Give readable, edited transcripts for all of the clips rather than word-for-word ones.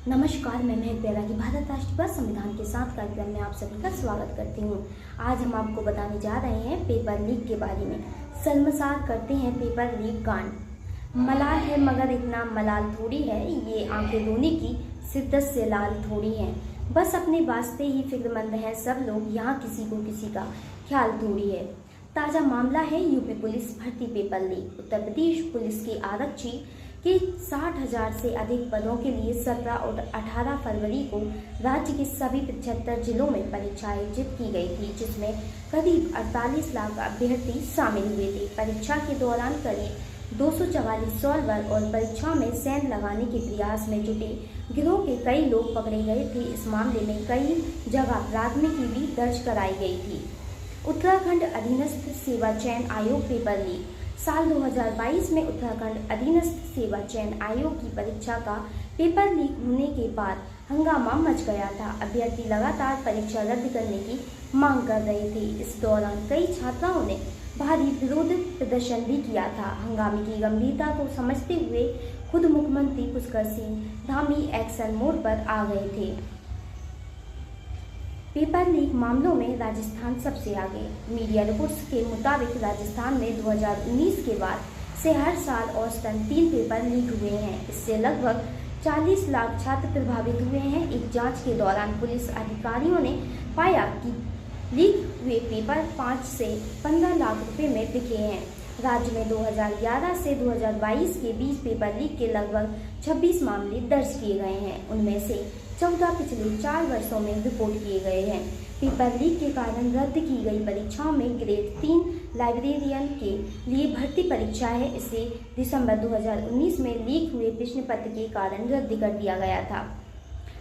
नमस्कार, मैं महक बैरागी भारत राष्ट्र पर संविधान के साथ कार्यक्रम में आप सभी का स्वागत करती हूँ। आज हम आपको बताने जा रहे हैं पेपर लीक के बारे में। शर्मसार करते हैं पेपर लीक कांड। मलाल है मगर इतना मलाल थोड़ी है, ये आंखें रोने की शिद्दत से लाल थोड़ी है। बस अपने वास्ते ही फिक्रमंद हैं सब लोग, यहाँ किसी को किसी का ख्याल थोड़ी है। ताज़ा मामला है यूपी पुलिस भर्ती paper leak. Uttar Pradesh police के आरक्षी के 60,000 से अधिक पदों के लिए 17 और 18 फरवरी को राज्य के सभी 75 जिलों में परीक्षा आयोजित की गई थी, जिसमें करीब 48 लाख अभ्यर्थी शामिल हुए थे। परीक्षा के दौरान करीब 244 सॉल्वर और परीक्षा में सेंध लगाने के प्रयास में जुटे गिरोह के कई लोग पकड़े गए थे। इस मामले में कई जगह प्राथमिकी भी दर्ज कराई गई थी। उत्तराखंड अधीनस्थ सेवा चयन आयोग पेपर लीक। साल 2022 में उत्तराखंड अधीनस्थ सेवा चयन आयोग की परीक्षा का पेपर लीक होने के बाद हंगामा मच गया था। अभ्यर्थी लगातार परीक्षा रद्द करने की मांग कर रहे थे। इस दौरान कई छात्राओं ने भारी विरोध प्रदर्शन भी किया था। हंगामे की गंभीरता को समझते हुए खुद मुख्यमंत्री पुष्कर सिंह धामी एक्शन मोड पर आ गए थे। पेपर लीक मामलों में राजस्थान सबसे आगे। मीडिया रिपोर्ट्स के मुताबिक राजस्थान में 2019 के बाद से हर साल औसतन 3 पेपर लीक हुए हैं। इससे लगभग 40 लाख छात्र प्रभावित हुए हैं। एक जांच के दौरान पुलिस अधिकारियों ने पाया कि लीक हुए पेपर 5 से 15 लाख रुपए में बिके हैं। राज्य में 2011 से 2022 के बीच पेपर लीक के लगभग 26 मामले दर्ज किए गए हैं। उनमें से 14 पिछले 4 वर्षों में रिपोर्ट किए गए हैं। पेपर लीक के कारण रद्द की गई परीक्षाओं में ग्रेड 3 लाइब्रेरियन के लिए भर्ती परीक्षा है। इसे दिसंबर 2019 में लीक हुए प्रश्न पत्र के कारण रद्द कर दिया गया था।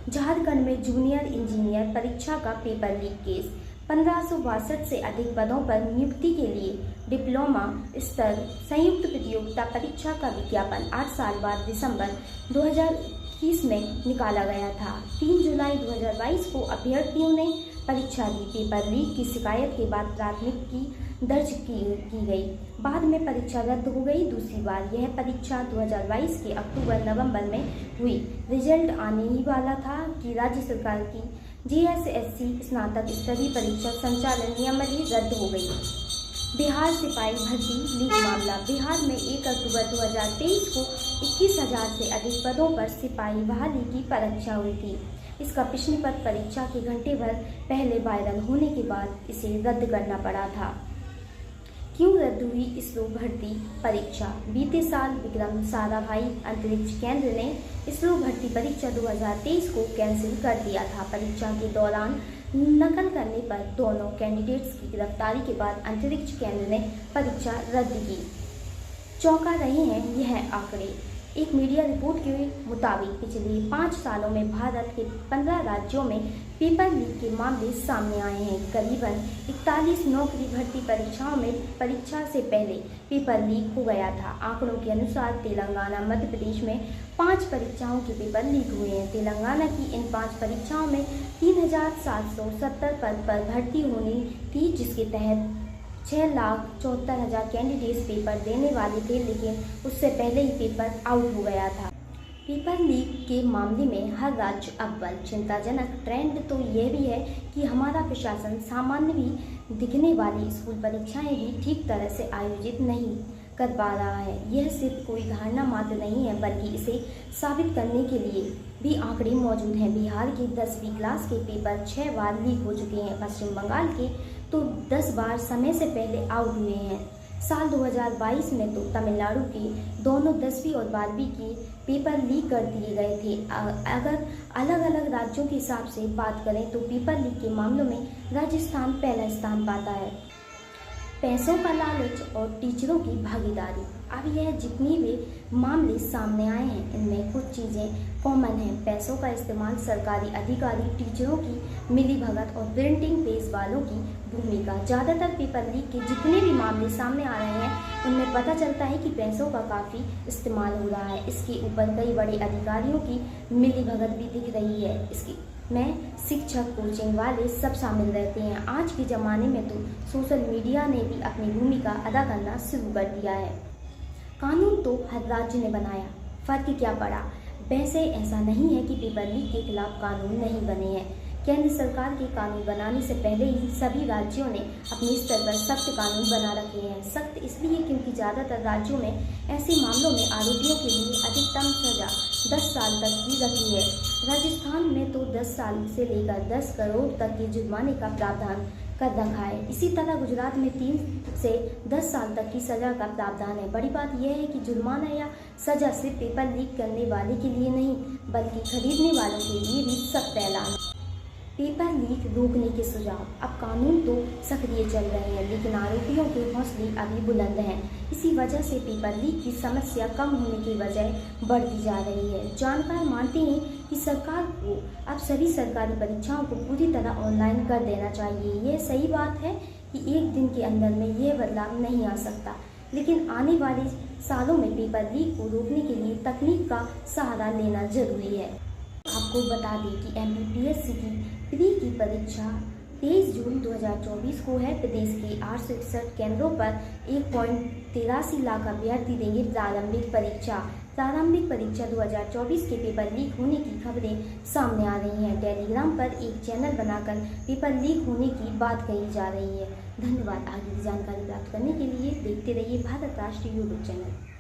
झारखंड में जूनियर इंजीनियर परीक्षा का पेपर लीक केस। 1562 से अधिक पदों पर नियुक्ति के लिए डिप्लोमा स्तर संयुक्त प्रतियोगिता परीक्षा का विज्ञापन 8 साल बाद दिसंबर 2021 में निकाला गया था। 3 जुलाई 2022 को अभ्यर्थियों ने परीक्षा दी। पेपर लीक की शिकायत के बाद प्राथमिकी दर्ज की गई। बाद में परीक्षा रद्द हो गई। दूसरी बार यह परीक्षा 2022 के अक्टूबर-नवंबर में हुई। रिजल्ट आने ही वाला था कि राज्य सरकार की JSSC स्नातक स्तरीय परीक्षा संचालन नियमावली रद्द हो गई। बिहार सिपाही भर्ती लीक मामला। बिहार में 1 अक्टूबर 2023 को 21,000 से अधिक पदों पर सिपाही बहाली की परीक्षा हुई थी। इसका प्रश्न पत्र परीक्षा के घंटे भर पहले वायरल होने के बाद इसे रद्द करना पड़ा था। क्यों रद्द हुई इसरो भर्ती परीक्षा? बीते साल विक्रम साराभाई अंतरिक्ष केंद्र ने इसरो भर्ती परीक्षा 2023 को कैंसिल कर दिया था। परीक्षा के दौरान नकल करने पर दोनों कैंडिडेट्स की गिरफ्तारी के बाद अंतरिक्ष केंद्र ने परीक्षा रद्द की। चौंका रहे हैं यह आंकड़े। एक मीडिया रिपोर्ट के मुताबिक पिछले 5 सालों में भारत के 15 राज्यों में पेपर लीक के मामले सामने आए हैं। करीबन 41 नौकरी भर्ती परीक्षाओं में परीक्षा से पहले पेपर लीक हो गया था। आंकड़ों के अनुसार तेलंगाना मध्य प्रदेश में 5 परीक्षाओं के पेपर लीक हुए हैं। तेलंगाना की इन 5 परीक्षाओं में 3,770 पद पर भर्ती होनी थी, जिसके तहत 6,74,000 कैंडिडेट्स पेपर देने वाले थे, लेकिन उससे पहले ही पेपर आउट हो गया था। पेपर लीक के मामले में हर राज्य अव्वल। चिंताजनक ट्रेंड तो यह भी है कि हमारा प्रशासन सामान्य भी दिखने वाली स्कूल परीक्षाएं भी ठीक तरह से आयोजित नहीं कर पा रहा है। यह सिर्फ कोई धारणा मात्र नहीं है, बल्कि इसे साबित करने के लिए भी आंकड़े मौजूद हैं। बिहार के 10वीं क्लास के पेपर 6 बार लीक हो चुके हैं। पश्चिम बंगाल के तो 10 बार समय से पहले आउट हुए हैं। साल 2022 में तो तमिलनाडु के दोनों 10वीं और 12वीं के पेपर लीक कर दिए गए थे। अगर अलग अलग राज्यों के हिसाब से बात करें तो पेपर लीक के मामलों में राजस्थान पहला स्थान पाता है। पैसों का लालच और टीचरों की भागीदारी। अब यह जितनी भी मामले सामने आए हैं, इनमें कुछ चीज़ें कॉमन हैं। पैसों का इस्तेमाल, सरकारी अधिकारी, टीचरों की मिलीभगत और प्रिंटिंग प्रेस वालों की भूमिका। ज़्यादातर पेपर लीक के जितने भी मामले सामने आ रहे हैं, उनमें पता चलता है कि पैसों का काफ़ी इस्तेमाल हो रहा है। इसके ऊपर कई बड़े अधिकारियों की मिलीभगत भी दिख रही है। इसकी में शिक्षक, कोचिंग वाले सब शामिल रहते हैं। आज के ज़माने में तो सोशल मीडिया ने भी अपनी भूमिका अदा करना शुरू कर दिया है। कानून तो हर राज्य ने बनाया, फर्क क्या पड़ा? वैसे ऐसा नहीं है कि पेपर लीक के खिलाफ कानून नहीं बने हैं। केंद्र सरकार के कानून बनाने से पहले ही सभी राज्यों ने अपने स्तर पर सख्त कानून बना रखे हैं। सख्त इसलिए क्योंकि ज़्यादातर राज्यों में ऐसे मामलों में आरोपियों के लिए अधिकतम सजा 10 साल तक की रखी है। राजस्थान में तो 10 साल से लेकर 10 करोड़ तक के जुर्माने का प्रावधान कर रखा है। इसी तरह गुजरात में 3 से 10 साल तक की सजा का प्रावधान है। बड़ी बात यह है कि जुर्माना या सजा सिर्फ पेपर लीक करने वाले के लिए नहीं बल्कि खरीदने वालों के लिए भी सख्त ऐलान। पेपर लीक रोकने के सुझाव। अब कानून तो सक्रिय चल रहे हैं लेकिन आरोपियों के हौसले अभी बुलंद हैं। इसी वजह से पेपर लीक की समस्या कम होने की बजाय बढ़ती जा रही है। जानकार मानते हैं कि सरकार को अब सभी सरकारी परीक्षाओं को पूरी तरह ऑनलाइन कर देना चाहिए। यह सही बात है कि एक दिन के अंदर में यह बदलाव नहीं आ सकता, लेकिन आने वाले सालों में पेपर लीक को रोकने के लिए तकनीक का सहारा लेना जरूरी है। आपको बता दें कि MPPSC की प्री की परीक्षा 23 जून 2024 को है। प्रदेश के 861 केंद्रों पर 1.83 लाख अभ्यर्थी देंगे प्रारंभिक परीक्षा। प्रारंभिक परीक्षा 2024 के पेपर लीक होने की खबरें सामने आ रही हैं। टेलीग्राम पर एक चैनल बनाकर पेपर लीक होने की बात कही जा रही है। धन्यवाद। आगे की जानकारी प्राप्त करने के लिए देखते रहिए भारत राष्ट्रीय यूट्यूब चैनल।